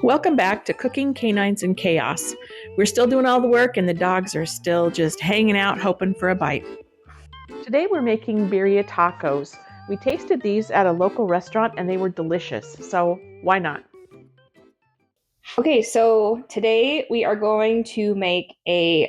Welcome back to Cooking Canines in Chaos. We're still doing all the work and the dogs are still just hanging out hoping for a bite. Today we're making birria tacos. We tasted these at a local restaurant and they were delicious, so why not? Okay, so today we are going to make a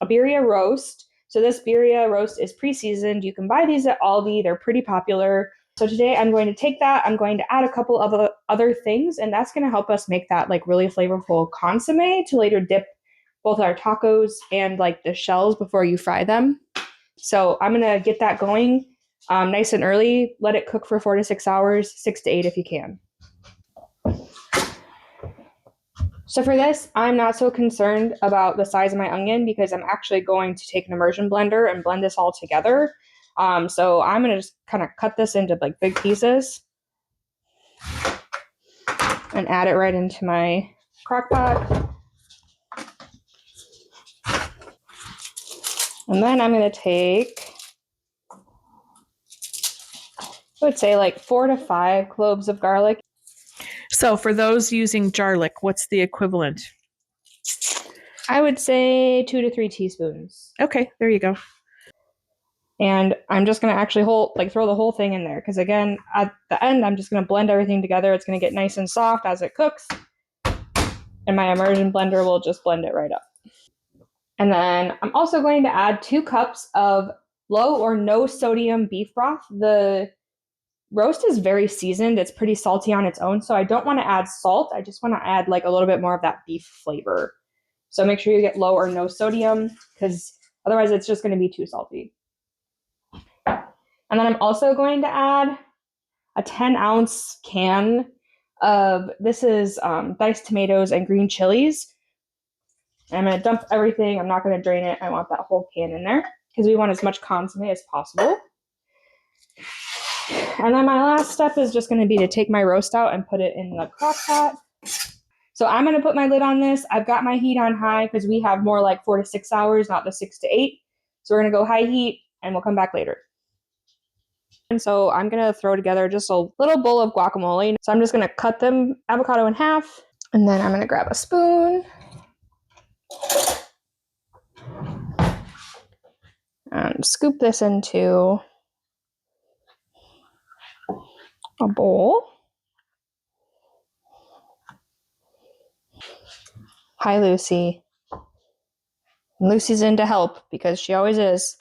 birria roast. So this birria roast is pre-seasoned. You can buy these at Aldi. They're pretty popular. So today I'm going to take that. I'm going to add a couple of other things, and that's going to help us make that like really flavorful consommé to later dip both our tacos and like the shells before you fry them. So I'm going to get that going nice and early. Let it cook for 4 to 6 hours, 6 to 8 if you can. So for this, I'm not so concerned about the size of my onion because I'm actually going to take an immersion blender and blend this all together. So I'm going to just kind of cut this into like big pieces and add it right into my crock pot. And then I'm going to take, I would say like 4 to 5 cloves of garlic. So for those using garlic, what's the equivalent? I would say 2 to 3 teaspoons. Okay, there you go. And I'm just going to actually throw the whole thing in there because again, at the end, I'm just going to blend everything together. It's going to get nice and soft as it cooks. And my immersion blender will just blend it right up. And then I'm also going to add 2 cups of low or no sodium beef broth. The roast is very seasoned. It's pretty salty on its own. So I don't want to add salt. I just want to add like a little bit more of that beef flavor. So make sure you get low or no sodium because otherwise it's just going to be too salty. And then I'm also going to add a 10-ounce can of, this is diced tomatoes and green chilies. And I'm going to dump everything. I'm not going to drain it. I want that whole can in there because we want as much consommé as possible. And then my last step is just going to be to take my roast out and put it in the crock pot. So I'm going to put my lid on this. I've got my heat on high because we have more like 4 to 6 hours, not the 6 to 8. So we're going to go high heat and we'll come back later. And so I'm going to throw together just a little bowl of guacamole. So I'm just going to cut them avocado in half. And then I'm going to grab a spoon. And scoop this into a bowl. Hi, Lucy. Lucy's in to help because she always is.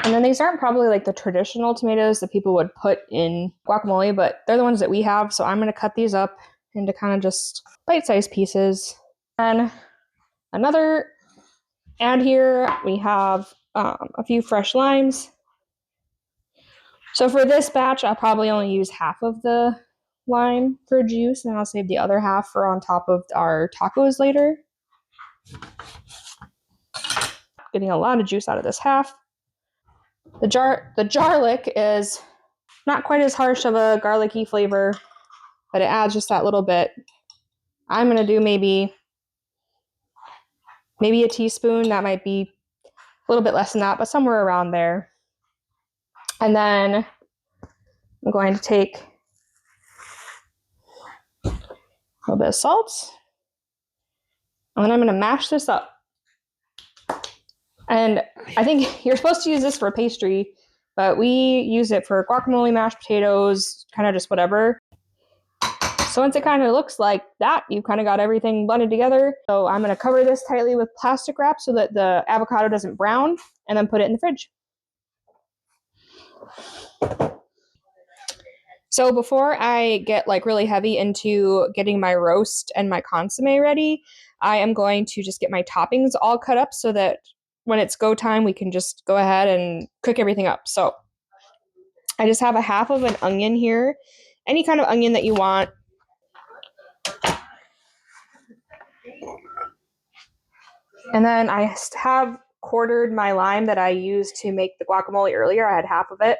And then these aren't probably like the traditional tomatoes that people would put in guacamole, but they're the ones that we have. So I'm going to cut these up into kind of just bite-sized pieces. And another add here, we have a few fresh limes. So for this batch, I'll probably only use half of the lime for juice, and I'll save the other half for on top of our tacos later. Getting a lot of juice out of this half. The garlic is not quite as harsh of a garlicky flavor, but it adds just that little bit. I'm going to do maybe a teaspoon. That might be a little bit less than that, but somewhere around there. And then I'm going to take a little bit of salt. And then I'm going to mash this up. And I think you're supposed to use this for pastry, but we use it for guacamole, mashed potatoes, kind of just whatever. So once it kind of looks like that, you've kind of got everything blended together. So I'm going to cover this tightly with plastic wrap so that the avocado doesn't brown, and then put it in the fridge. So before I get like really heavy into getting my roast and my consommé ready, I am going to just get my toppings all cut up so that when it's go time, we can just go ahead and cook everything up. So I just have a half of an onion here, any kind of onion that you want. And then I have quartered my lime that I used to make the guacamole earlier. I had half of it.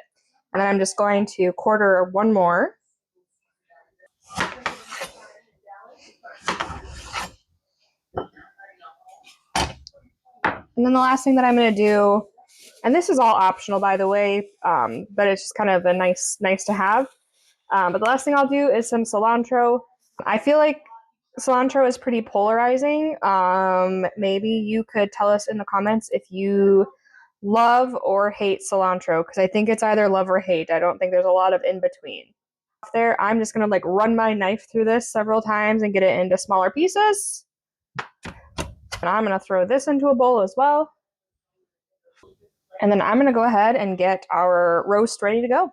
And then I'm just going to quarter one more. And then the last thing that I'm going to do, and this is all optional, by the way, but it's just kind of a nice to have. But the last thing I'll do is some cilantro. I feel like cilantro is pretty polarizing. Maybe you could tell us in the comments if you love or hate cilantro, because I think it's either love or hate. I don't think there's a lot of in between. There, I'm just gonna like run my knife through this several times and get it into smaller pieces. And I'm gonna throw this into a bowl as well. And then I'm gonna go ahead and get our roast ready to go.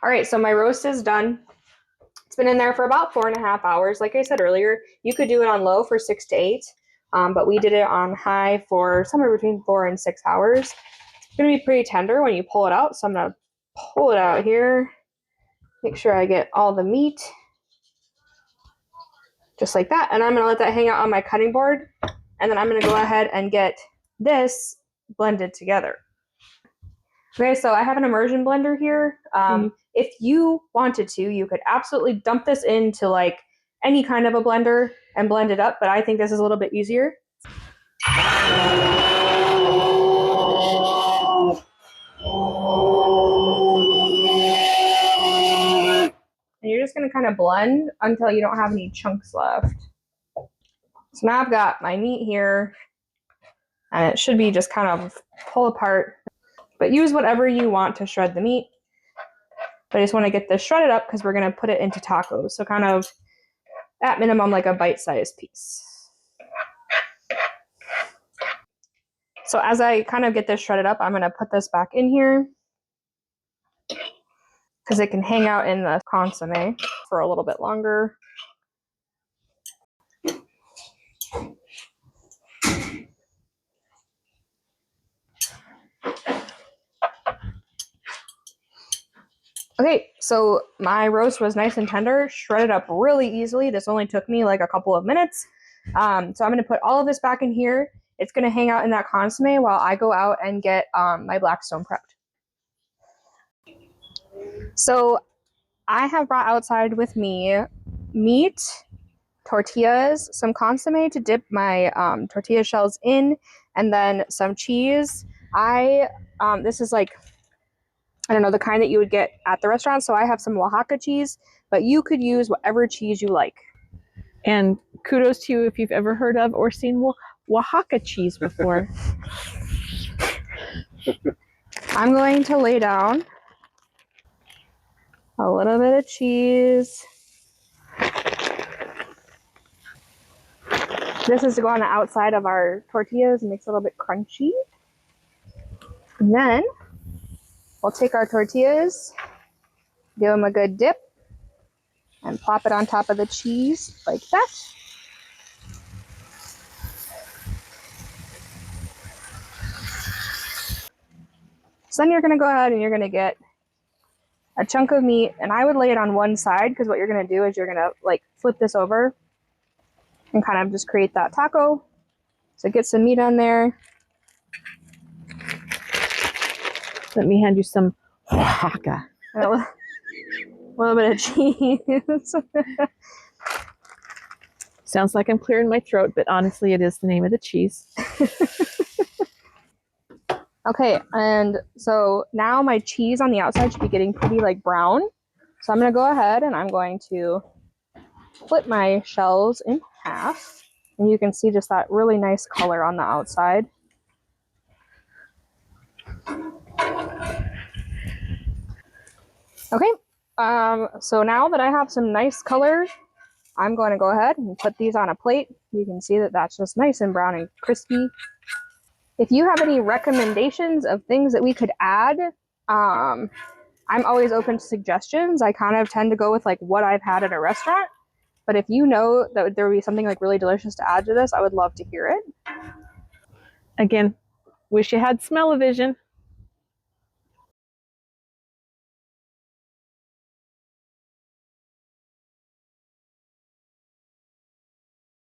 All right, so my roast is done. It's been in there for about 4.5 hours. Like I said earlier, you could do it on low for 6 to 8, but we did it on high for somewhere between 4 and 6 hours. It's gonna be pretty tender when you pull it out, so I'm gonna pull it out here. Make sure I get all the meat, just like that. And I'm gonna let that hang out on my cutting board, and then I'm gonna go ahead and get this blended together. Okay, so I have an immersion blender here. If you wanted to, you could absolutely dump this into like any kind of a blender and blend it up, but I think this is a little bit easier. And you're just gonna kind of blend until you don't have any chunks left. So now I've got my meat here, and it should be just kind of pull apart, but use whatever you want to shred the meat. But I just want to get this shredded up because we're going to put it into tacos. So kind of at minimum like a bite-sized piece. So as I kind of get this shredded up, I'm going to put this back in here because it can hang out in the consommé for a little bit longer. Okay, so my roast was nice and tender, shredded up really easily. This only took me like a couple of minutes. So I'm going to put all of this back in here. It's going to hang out in that consommé while I go out and get my Blackstone prepped. So I have brought outside with me meat, tortillas, some consommé to dip my tortilla shells in, and then some cheese. This is like, I don't know, the kind that you would get at the restaurant. So I have some Oaxaca cheese, but you could use whatever cheese you like. And kudos to you if you've ever heard of or seen Oaxaca cheese before. I'm going to lay down a little bit of cheese. This is to go on the outside of our tortillas and makes it a little bit crunchy. And then we'll take our tortillas, give them a good dip, and plop it on top of the cheese like that. So then you're going to go ahead and you're going to get a chunk of meat, and I would lay it on one side because what you're going to do is you're going to like flip this over and kind of just create that taco. So get some meat on there. Let me hand you some Oaxaca. A little bit of cheese. Sounds like I'm clearing my throat, but honestly, it is the name of the cheese. Okay, and so now my cheese on the outside should be getting pretty like brown. So I'm going to go ahead and I'm going to flip my shells in half. And you can see just that really nice color on the outside. Okay, so now that I have some nice color, I'm going to go ahead and put these on a plate. You can see that that's just nice and brown and crispy. If you have any recommendations of things that we could add, I'm always open to suggestions. I kind of tend to go with like what I've had at a restaurant. But if you know that there would be something like really delicious to add to this, I would love to hear it. Again, wish you had smell-o-vision.